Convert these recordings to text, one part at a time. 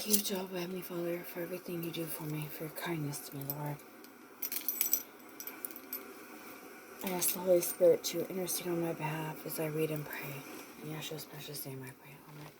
Thank you, Jehovah, Heavenly Father, for everything you do for me, for your kindness to me, Lord. I ask the Holy Spirit to intercede on my behalf as I read and pray. In Yeshua's precious name I pray. Amen.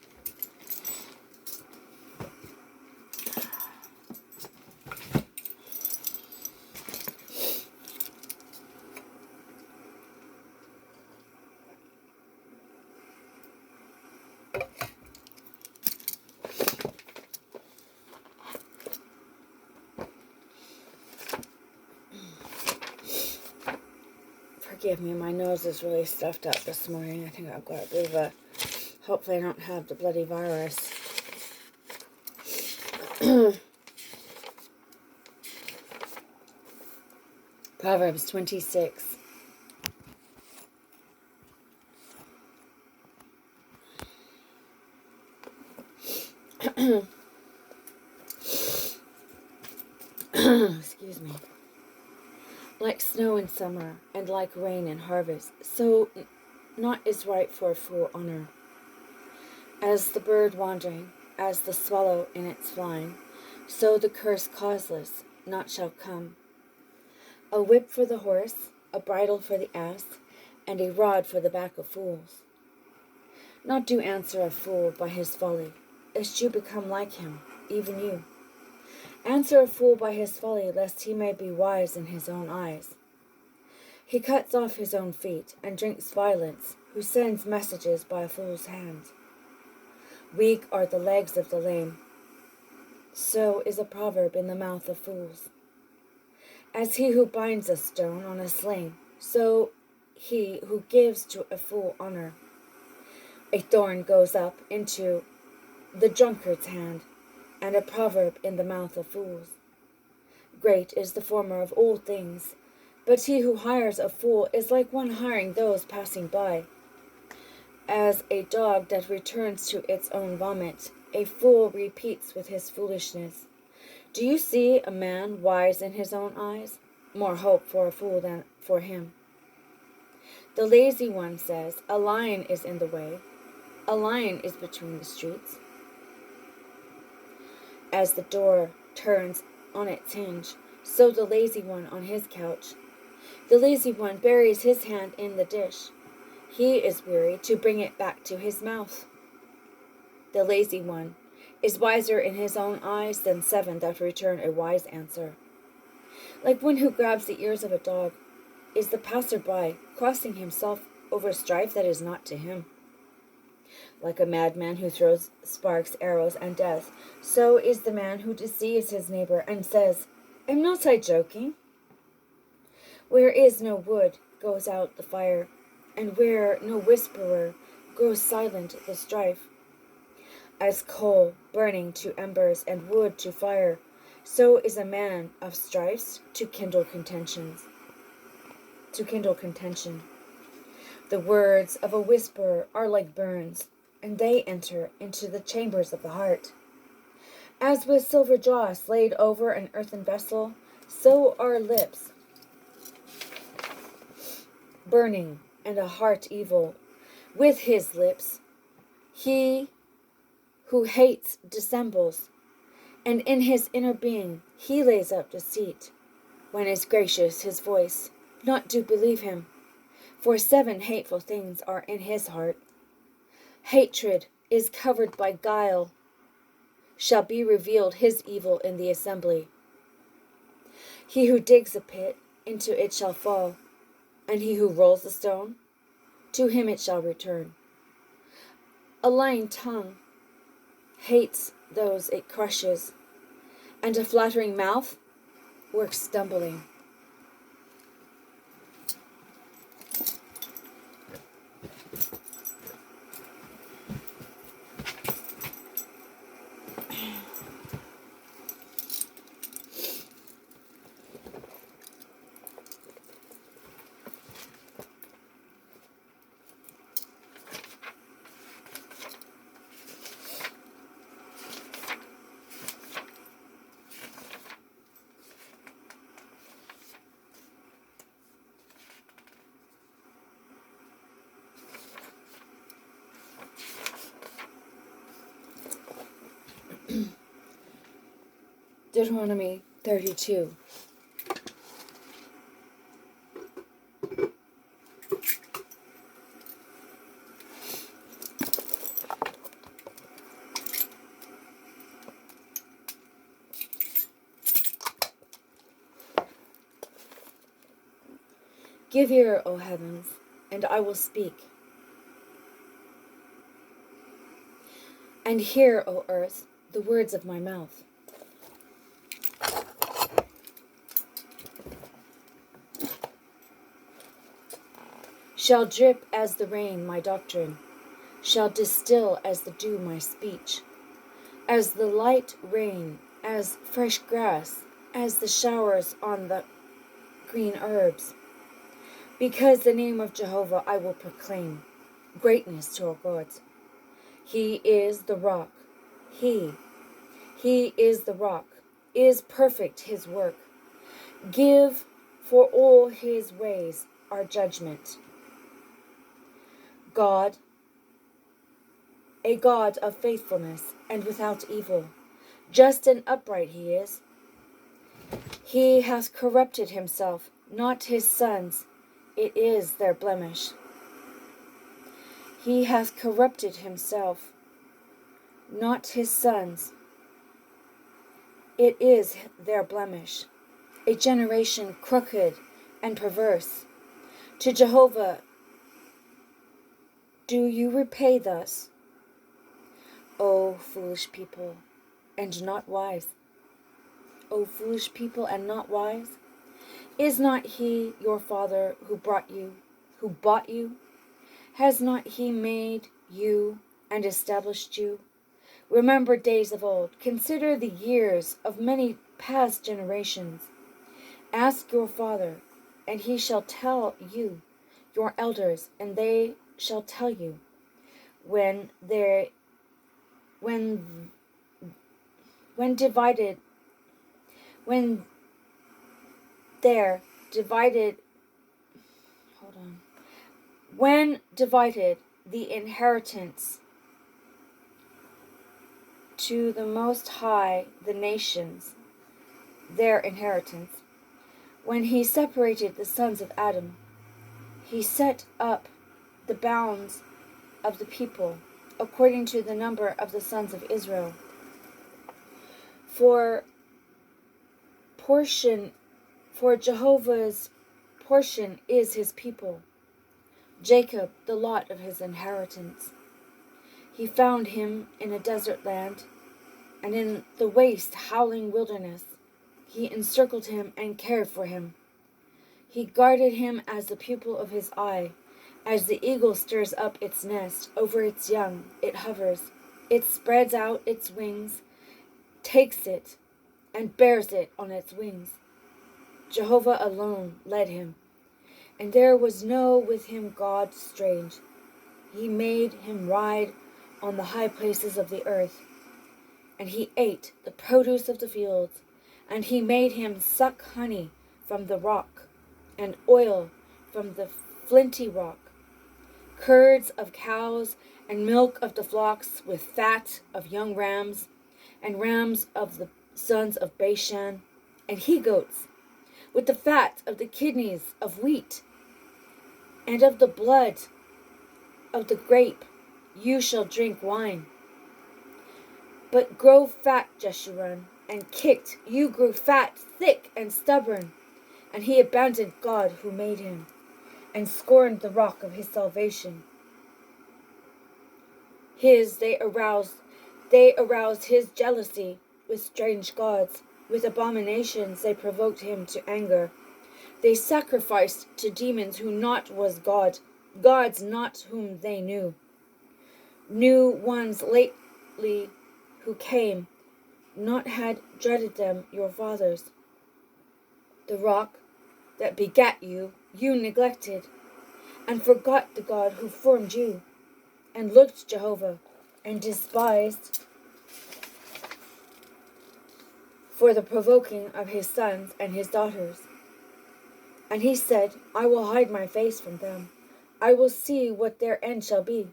Forgive me, my nose is really stuffed up this morning. I think I've got a bit of a... Hopefully I don't have the bloody virus. Proverbs 26. Excuse me. Like snow in summer, and like rain in harvest, so not is right for a fool honor. As the bird wandering, as the swallow in its flying, so the curse causeless not shall come. A whip for the horse, a bridle for the ass, and a rod for the back of fools. Not do answer a fool by his folly, lest you become like him, even you. Answer a fool by his folly, lest he may be wise in his own eyes. He cuts off his own feet, and drinks violence, who sends messages by a fool's hand. Weak are the legs of the lame. So is a proverb in the mouth of fools. As he who binds a stone on a sling, so he who gives to a fool honor. A thorn goes up into the drunkard's hand, and a proverb in the mouth of fools. Great is the former of all things, but he who hires a fool is like one hiring those passing by. As a dog that returns to its own vomit, a fool repeats with his foolishness. Do you see a man wise in his own eyes? More hope for a fool than for him. The lazy one says, a lion is in the way, a lion is between the streets. As the door turns on its hinge, so the lazy one on his couch. The lazy one buries his hand in the dish. He is weary to bring it back to his mouth. The lazy one is wiser in his own eyes than 7 that return a wise answer. Like one who grabs the ears of a dog is the passer-by, crossing himself over strife that is not to him. Like a madman who throws sparks, arrows, and death, so is the man who deceives his neighbor and says, am not I joking? Where is no wood goes out the fire, and where no whisperer grows silent the strife. As coal burning to embers and wood to fire, so is a man of strifes to kindle contention. The words of a whisperer are like burns, and they enter into the chambers of the heart. As with silver dross laid over an earthen vessel, so are lips burning and a heart evil. With his lips he who hates dissembles, and in his inner being he lays up deceit. When is gracious his voice, not do believe him, for 7 hateful things are in his heart. Hatred is covered by guile, shall be revealed his evil in the assembly. He who digs a pit, into it shall fall, and he who rolls a stone, to him it shall return. A lying tongue hates those it crushes, and a flattering mouth works stumbling. Deuteronomy 32. Give ear, O heavens, and I will speak. And hear, O earth, the words of my mouth. Shall drip as the rain my doctrine, shall distill as the dew my speech, as the light rain, as fresh grass, as the showers on the green herbs. Because the name of Jehovah I will proclaim, greatness to our gods. He is the rock. He is the rock. Is perfect his work. Give for all his ways are judgment. God, a God of faithfulness and without evil. Just and upright he is. He hath corrupted himself, not his sons. It is their blemish. He hath corrupted himself, not his sons. It is their blemish. A generation crooked and perverse. To Jehovah do you repay thus, O foolish people, and not wise? O foolish people and not wise? Is not he your father who bought you? Has not he made you and established you? Remember days of old. Consider the years of many past generations. Ask your father, and he shall tell you, your elders, and they shall tell you, when there divided the inheritance to the Most High the nations, their inheritance, when he separated the sons of Adam, he set up the bounds of the people according to the number of the sons of Israel. For Jehovah's portion is his people, Jacob the lot of his inheritance. He found him in a desert land, and in the waste howling wilderness. He encircled him and cared for him. He guarded him as the pupil of his eye. As the eagle stirs up its nest, over its young it hovers. It spreads out its wings, takes it, and bears it on its wings. Jehovah alone led him, and there was no with him God strange. He made him ride on the high places of the earth, and he ate the produce of the fields, and he made him suck honey from the rock, and oil from the flinty rock, curds of cows, and milk of the flocks, with fat of young rams, and rams of the sons of Bashan, and he-goats, with the fat of the kidneys of wheat, and of the blood of the grape you shall drink wine. But grow fat, Jeshurun, and kicked, you grew fat, thick, and stubborn. And he abandoned God who made him, and scorned the rock of his salvation. They aroused his jealousy with strange gods. With abominations they provoked him to anger. They sacrificed to demons who not was God, gods not whom they knew. New ones lately who came, not had dreaded them your fathers. The rock that begat you, you neglected, and forgot the God who formed you, and looked Jehovah, and despised for the provoking of his sons and his daughters. And he said, I will hide my face from them. I will see what their end shall be.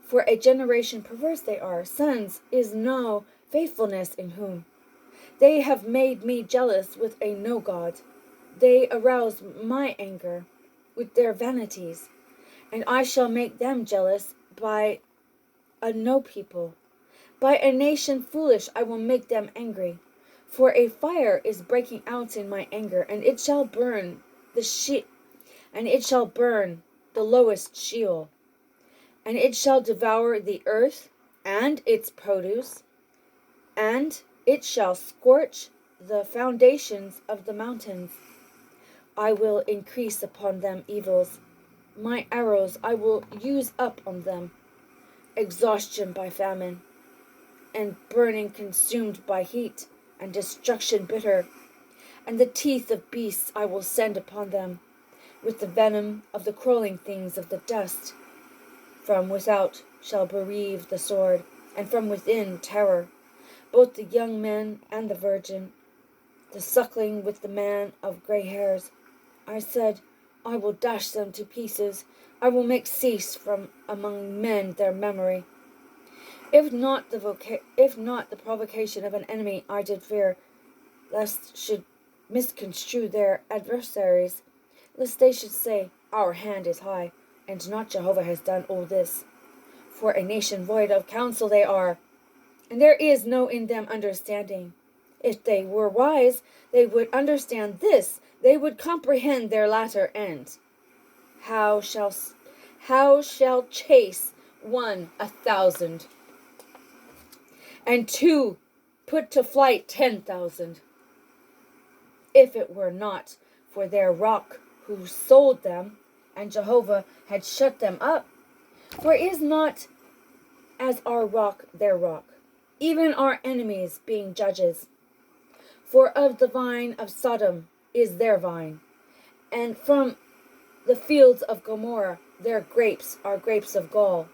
For a generation perverse they are. Sons is no faithfulness in whom. They have made me jealous with a no God. They arouse my anger with their vanities, and I shall make them jealous by a no people. By a nation foolish I will make them angry. For a fire is breaking out in my anger, and it shall burn the lowest Sheol, and it shall devour the earth and its produce, and it shall scorch the foundations of the mountains. I will increase upon them evils. My arrows I will use up on them. Exhaustion by famine, and burning consumed by heat, and destruction bitter. And the teeth of beasts I will send upon them, with the venom of the crawling things of the dust. From without shall bereave the sword, and from within terror, both the young man and the virgin, the suckling with the man of grey hairs. I said, I will dash them to pieces. I will make cease from among men their memory. If not the provocation of an enemy I did fear, lest should misconstrue their adversaries, lest they should say, Our hand is high, and not Jehovah has done all this. For a nation void of counsel they are, and there is no in them understanding. If they were wise, they would understand this, they would comprehend their latter end. How shall chase 1,000, and 2 put to flight 10,000, if it were not for their rock who sold them, and Jehovah had shut them up? For is not as our rock their rock, even our enemies being judges? For of the vine of Sodom is their vine, and from the fields of Gomorrah their grapes are grapes of gall.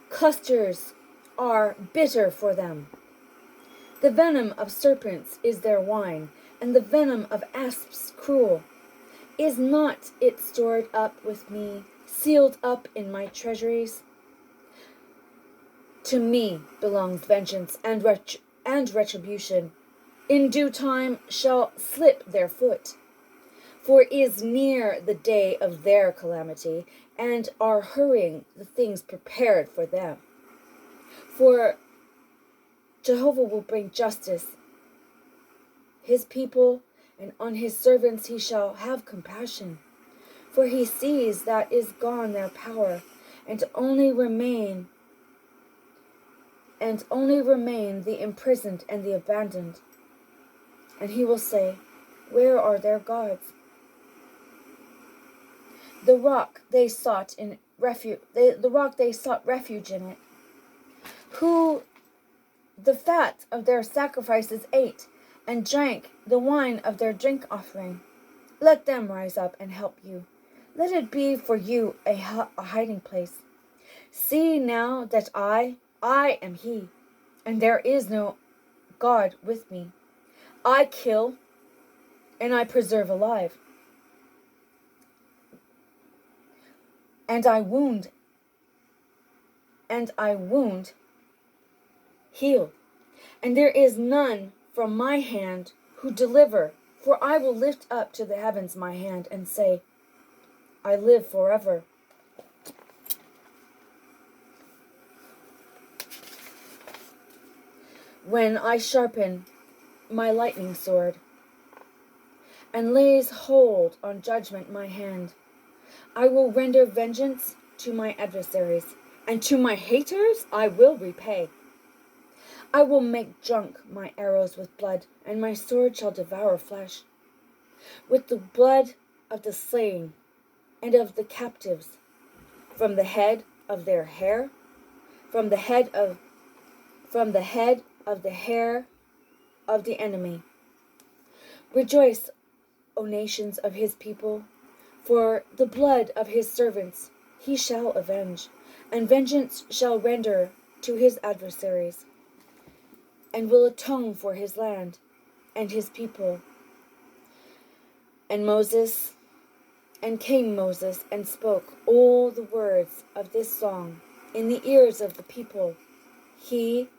Clusters are bitter for them. The venom of serpents is their wine, and the venom of asps cruel. Is not it stored up with me, sealed up in my treasuries? To me belongs vengeance and retribution. In due time shall slip their foot. For is near the day of their calamity, and are hurrying the things prepared for them. For Jehovah will bring justice, his people, and on his servants he shall have compassion. For he sees that is gone their power, and only remain the imprisoned and the abandoned. And he will say, Where are their gods? The rock they sought refuge in it, who the fat of their sacrifices ate, and drank the wine of their drink offering. Let them rise up and help you. Let it be for you a hiding place. See now that I am he, and there is no God with me. I kill, and I preserve alive. And I wound, heal. And there is none from my hand who deliver, for I will lift up to the heavens my hand and say, I live forever. When I sharpen my lightning sword, and lays hold on judgment my hand, I will render vengeance to my adversaries, and to my haters I will repay. I will make drunk my arrows with blood, and my sword shall devour flesh. With the blood of the slain and of the captives, from the head of their hair, from the head of the hair of the enemy. Rejoice, O nations of his people, for the blood of his servants he shall avenge, and vengeance shall render to his adversaries, and will atone for his land and his people. And came Moses and spoke all the words of this song in the ears of the people, he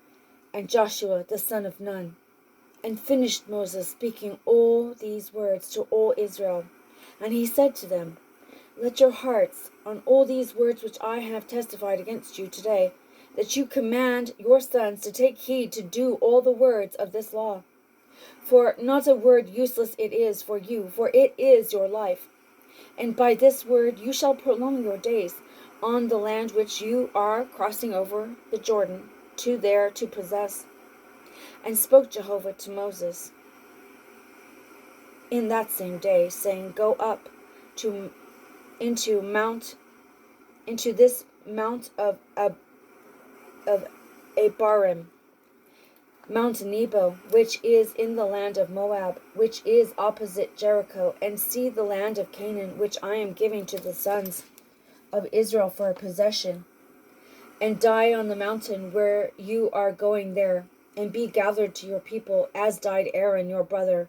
and Joshua the son of Nun, And finished Moses speaking all these words to all Israel. And he said to them, Let your hearts on all these words which I have testified against you today, that you command your sons to take heed to do all the words of this law. For not a word useless it is for you, for it is your life. And by this word you shall prolong your days on the land which you are crossing over the Jordan to possess. And spoke Jehovah to Moses in that same day, saying, Go up into this mount of Abarim, Mount Nebo, which is in the land of Moab, which is opposite Jericho, and see the land of Canaan, which I am giving to the sons of Israel for a possession, and die on the mountain where you are going there, and be gathered to your people, as died Aaron your brother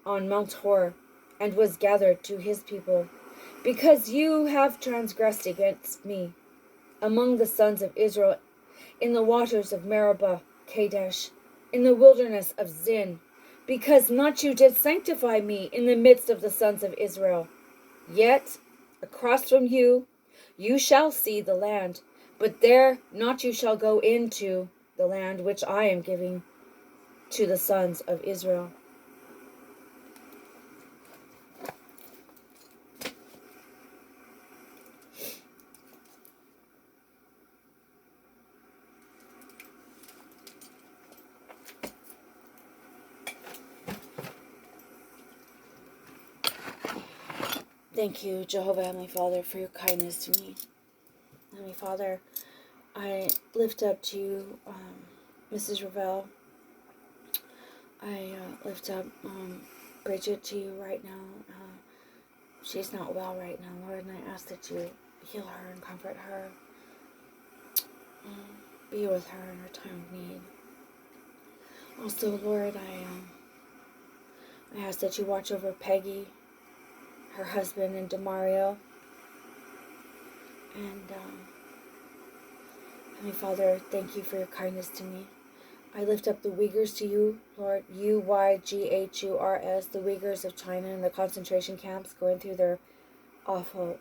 on Mount Hor, and was gathered to his people, because you have transgressed against me among the sons of Israel in the waters of Meribah, Kadesh, in the wilderness of Zin, because not you did sanctify me in the midst of the sons of Israel. Yet across from you shall see the land, but there not you shall go into the land which I am giving to the sons of Israel. Thank you, Jehovah Heavenly Father, for your kindness to me. Heavenly Father, I lift up to you Mrs. Ravel. I lift up Bridget to you right now. She's not well right now, Lord, and I ask that you heal her and comfort her. Be with her in her time of need. Also, Lord, I ask that you watch over Peggy, her husband, and Demario. And Heavenly Father, thank you for your kindness to me. I lift up the Uyghurs to you, Lord, Uyghurs, the Uyghurs of China in the concentration camps, going through their awful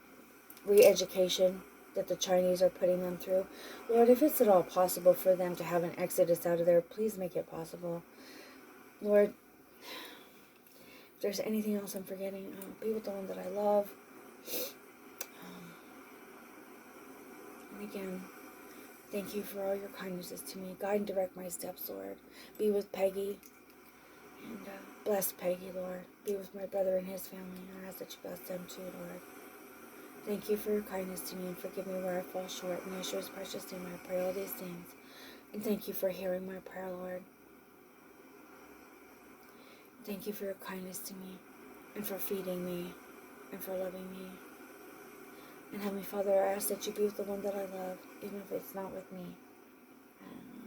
re-education that the Chinese are putting them through. Lord, if it's at all possible for them to have an exodus out of there, please make it possible. Lord, if there's anything else I'm forgetting, be with the one that I love. And again, thank you for all your kindnesses to me. Guide and direct my steps, Lord. Be with Peggy. And bless Peggy, Lord. Be with my brother and his family. And I ask that you bless them too, Lord. Thank you for your kindness to me and forgive me where I fall short. In Yeshua's precious name I pray all these things. And thank you for hearing my prayer, Lord. Thank you for your kindness to me and for feeding me and for loving me. And Heavenly Father, I ask that you be with the one that I love, even if it's not with me. And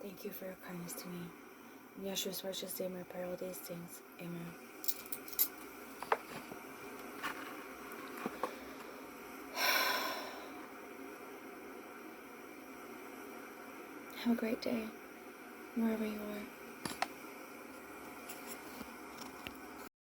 thank you for your kindness to me. In Yeshua's precious name I pray all these things. Amen. Have a great day, wherever you are.